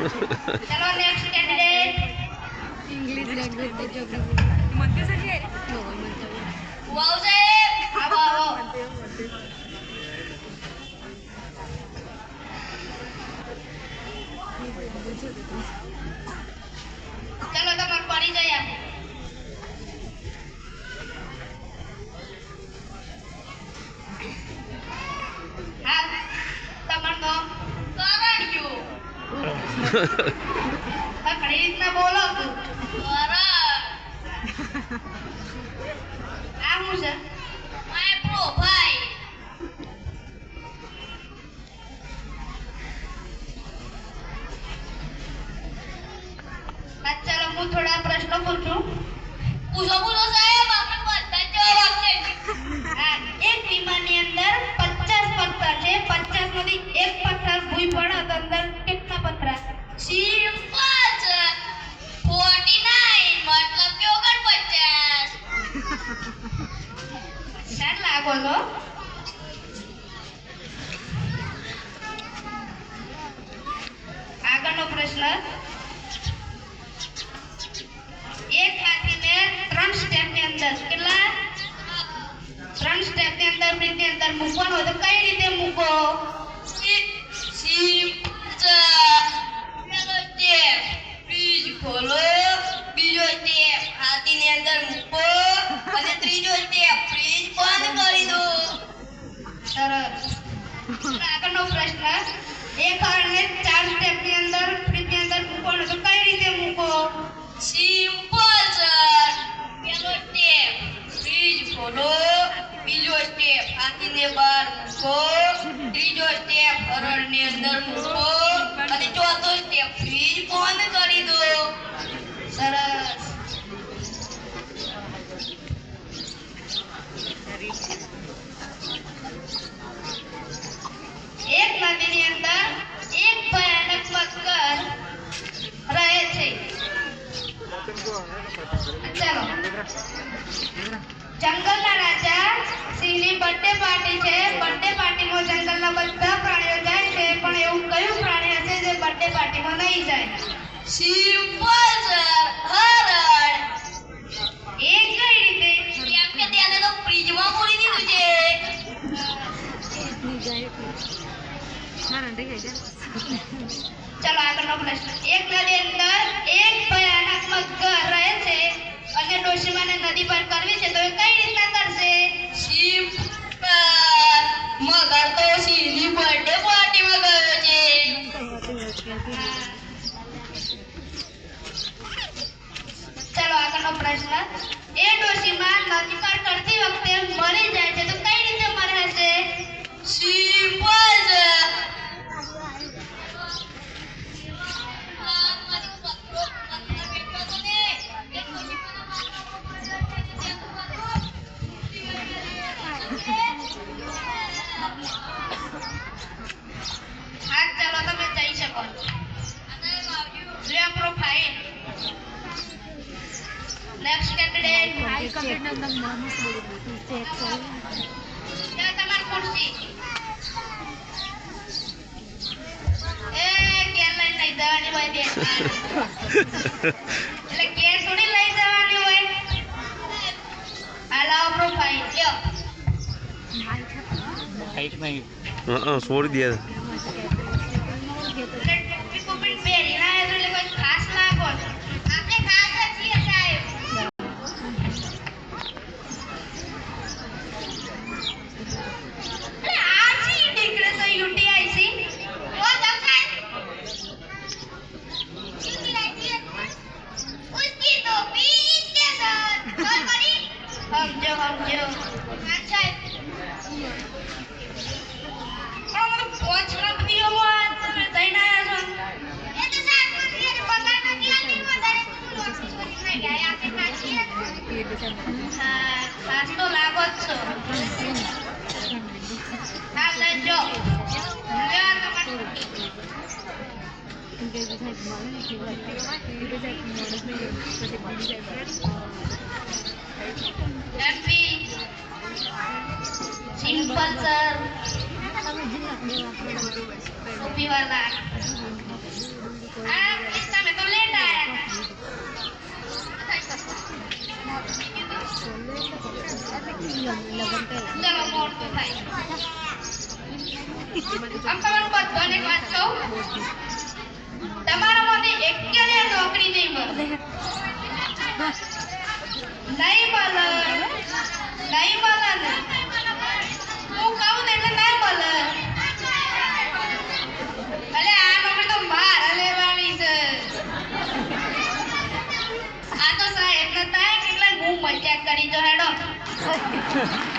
चलो next candidate English language में जो म्हणते सगळी आहे हो म्हणते वाव साहेब आओ आओ चलो તમાર પરિચય આપો હા તમાર નામ કરણ્યો ઘણી રીતના બોલો તું કરણ આ હું છે માય પ્રોફાઇલ ચાલો હું થોડા પ્રશ્નો પૂછું પૂછો પૂછો સાહેબ આપણે બધા જવાબ આપશે એક વિમાનની અંદર 50 પથ્થર છે 50 માંથી એક પથ્થર ભૂઈ પડે તો અંદર કેટલા પથ્થર સિમ્પલ છે 49 मतलब કે 49 સર લાગો છો આગળનો પ્રશ્ન एक हाथीने 3 स्टेप ની અંદર કેટલા 3 સ્ટેપ ની અંદર બ્રીથ ની અંદર મૂકવાનો હોય તો કઈ રીતે મૂકો પહેલો સ્ટેપ બીજ ખોલો બીજો સ્ટેપ હાથી ની અંદર મૂકો અને ત્રીજો સ્ટેપ ફ્રીજ બંધ કરી દો સરસ આગળનો પ્રશ્ન એક હાથને 4 સ્ટેપ ની અંદર બ્રીથ ની અંદર મૂકવાનો તો કઈ રીતે મૂકો સિમ્પલ સર પહેલો સ્ટેપ ફ્રીજ ખોલો બીજો સ્ટેપ હાથીને બહાર મૂકો ત્રીજો સ્ટેપ હરણની અંદર મૂકો અને ચોથો સ્ટેપ ફ્રીજ બંધ કરી દો સરસ એક નદીની અંદર એક ભયાનક મગર રહે છે ચલો જંગલના રાજા સિંહની બર્થડે પાર્ટી છે બર્થડે પાર્ટીમાં જંગલના બધા પ્રાણીઓ જાય છે પણ એવું કયું પ્રાણી હશે જે બર્થડે પાર્ટીમાં નહીં જાય સિમ્પલ સર હરણ એ કઈ રીતે કેમ કે તેને તો ફ્રીજમાં પૂરી દીધું છે ચલો આગળનો પ્રશ્ન એક નદી અંદર એક ભયાનક મગર રહે છે અને ડોશીમાને નદી પાર કરવી છે તો એ કઈ રીતના કરશે સિમ્પલ મગર તો સિંહની બર્થડે પાર્ટીમાં ગયો છે ચલો આગળનો પ્રશ્ન એ ડોશીમા નદી પાર કરતી વખતે મરી જાય છે તો કઈ રીતે મરે છે simple next candidate high candidate नाम चेक करो क्या તમાર ખુરશી એ કેર લઈ જવાની હોય દે એટલે કેર થોડી લઈ જવાની હોય હાલાઓ પ્રોફાઇલ લ્યો હાઈટ નહીં છોડી દે ટોપી કોપી પહેરી ના એટલે કોઈ ખાસ લાગો આપણે ખાસ જ છીએ સાહેબ ખાસતો લાગો છો હા લેજો સિમ્પલ સર ઊભી વાળા આ પ્લીઝ તમે તો લેટ આયા ચલો મોડ તો થાય આમ તમારું બધાને એક વાત કહું